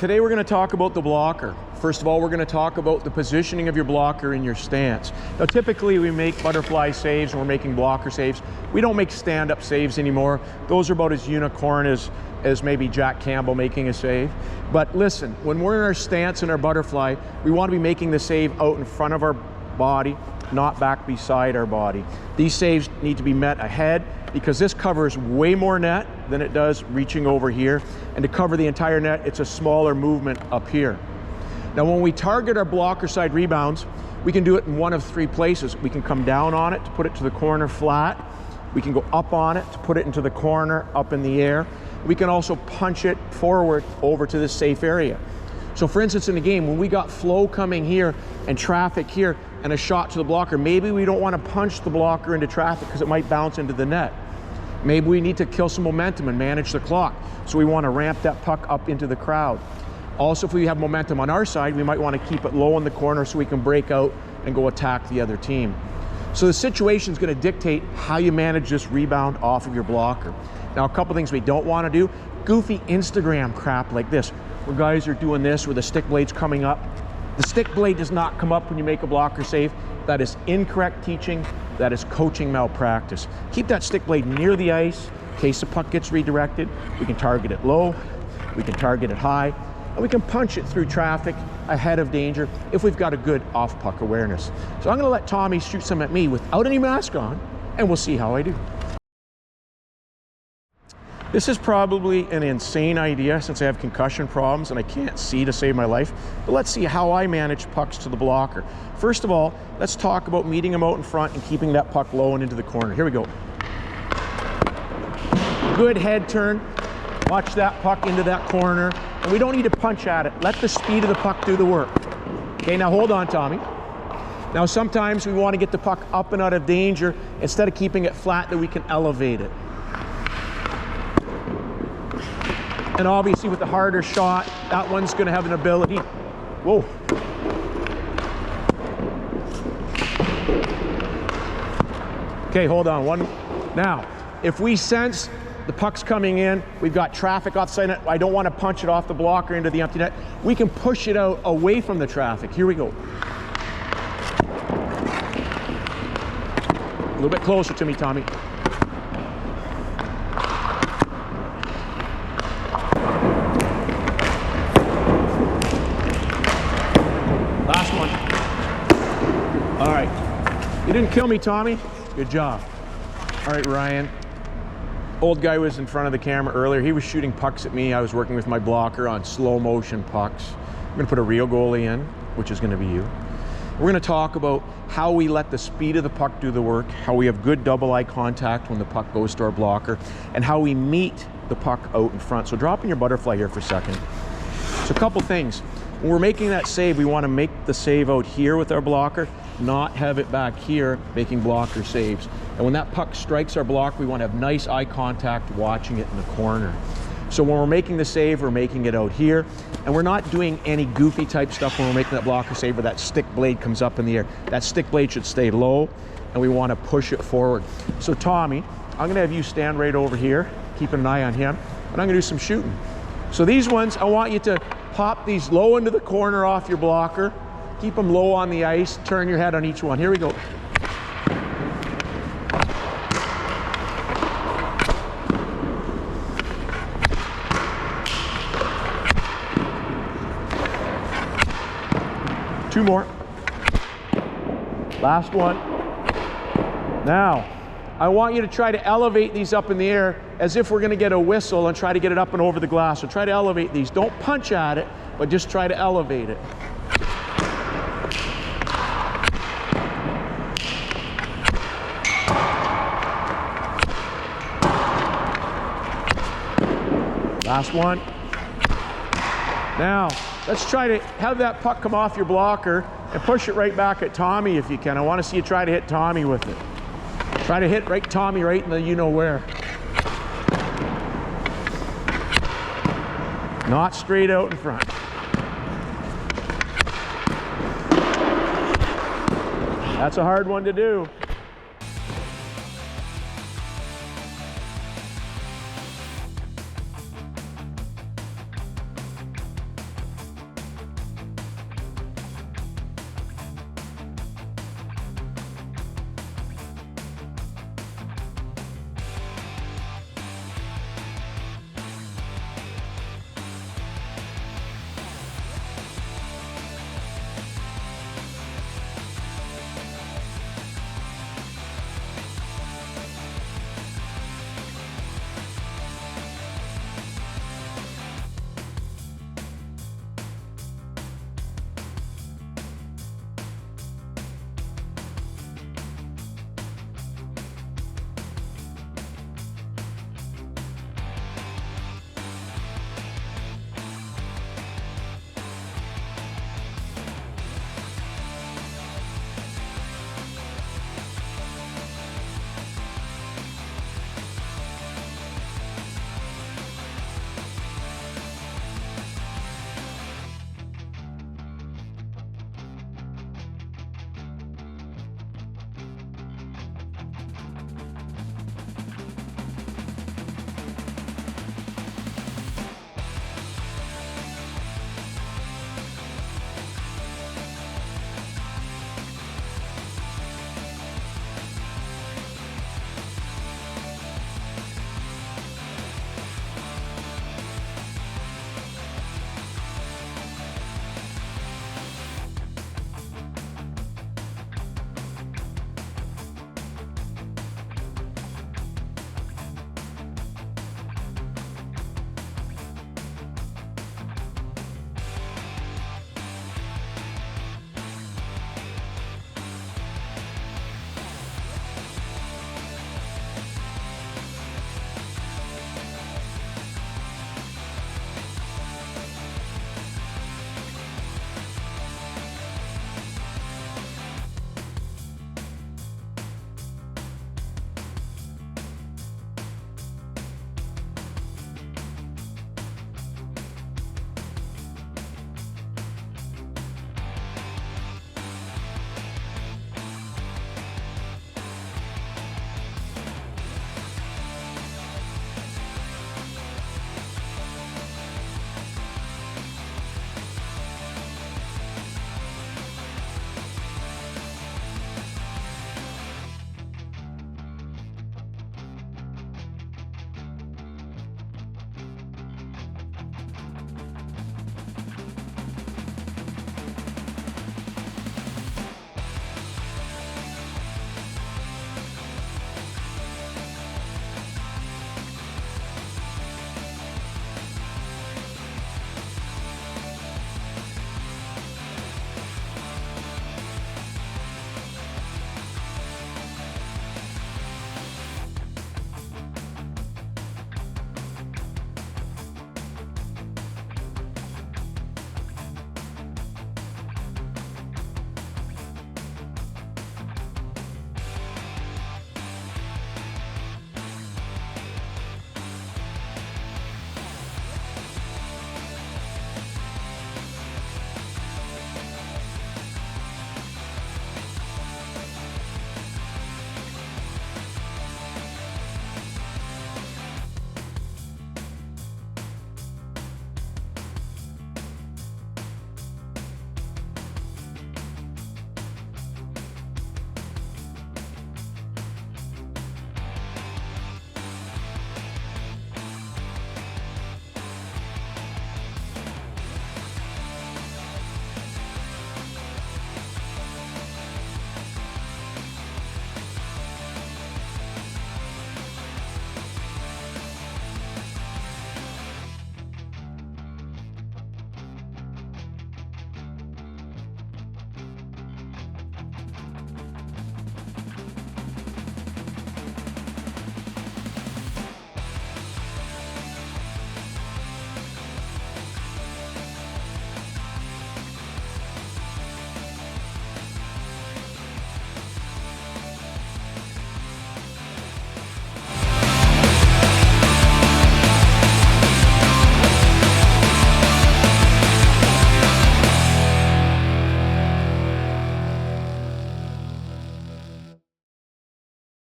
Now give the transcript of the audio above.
today we're going to talk about the blocker. First of all, we're going to talk about the positioning of your blocker in your stance. Now, typically we make butterfly saves and we're making blocker saves. We don't make stand-up saves anymore. Those are about as unicorn as maybe Jack Campbell making a save. But listen, when we're in our stance and our butterfly, we want to be making the save out in front of our body, not back beside our body. These saves need to be met ahead because this covers way more net than it does reaching over here. And to cover the entire net, it's a smaller movement up here. Now, when we target our blocker side rebounds, we can do it in one of three places. We can come down on it to put it to the corner flat. We can go up on it to put it into the corner up in the air. We can also punch it forward over to this safe area. So for instance, in the game, when we got flow coming here and traffic here and a shot to the blocker, maybe we don't want to punch the blocker into traffic because it might bounce into the net. Maybe we need to kill some momentum and manage the clock. So we want to ramp that puck up into the crowd. Also, if we have momentum on our side, we might want to keep it low in the corner so we can break out and go attack the other team. So the situation is going to dictate how you manage this rebound off of your blocker. Now, a couple things we don't want to do, goofy Instagram crap like this, where guys are doing this, where the stick blade's coming up. The stick blade does not come up when you make a blocker save. That is incorrect teaching. That is coaching malpractice. Keep that stick blade near the ice in case the puck gets redirected. We can target it low, we can target it high, and we can punch it through traffic ahead of danger if we've got a good off-puck awareness. So I'm going to let Tommy shoot some at me without any mask on, and we'll see how I do. This is probably an insane idea since I have concussion problems and I can't see to save my life, but let's see how I manage pucks to the blocker. First of all, let's talk about meeting him out in front and keeping that puck low and into the corner. Here we go. Good head turn. Watch that puck into that corner. And we don't need to punch at it. Let the speed of the puck do the work. Okay, now hold on, Tommy. Now sometimes we want to get the puck up and out of danger. Instead of keeping it flat, that we can elevate it. And obviously with the harder shot, that one's going to have an ability. Whoa. Okay, hold on. One. Now, if we sense the puck's coming in, we've got traffic offside net, I don't want to punch it off the blocker into the empty net, we can push it out away from the traffic. Here we go. A little bit closer to me, Tommy. Last one. All right. You didn't kill me, Tommy. Good job. All right, Ryan. Old guy was in front of the camera earlier. He was shooting pucks at me. I was working with my blocker on slow motion pucks. I'm going to put a real goalie in, which is going to be you. We're going to talk about how we let the speed of the puck do the work, how we have good double eye contact when the puck goes to our blocker, and how we meet the puck out in front. So drop in your butterfly here for a second. So a couple things. When we're making that save, we want to make the save out here with our blocker, not have it back here making blocker saves. And when that puck strikes our block, we want to have nice eye contact watching it in the corner. So when we're making the save, we're making it out here. And we're not doing any goofy type stuff when we're making that blocker save where that stick blade comes up in the air. That stick blade should stay low and we want to push it forward. So Tommy, I'm going to have you stand right over here, keeping an eye on him, and I'm going to do some shooting. So these ones, I want you to pop these low into the corner off your blocker. Keep them low on the ice. Turn your head on each one. Here we go. Two more. Last one. Now, I want you to try to elevate these up in the air as if we're going to get a whistle and try to get it up and over the glass. So try to elevate these. Don't punch at it, but just try to elevate it. Last one. Now, let's try to have that puck come off your blocker and push it right back at Tommy if you can. I want to see you try to hit Tommy with it. Try to hit Tommy right in the you-know-where. Not straight out in front. That's a hard one to do.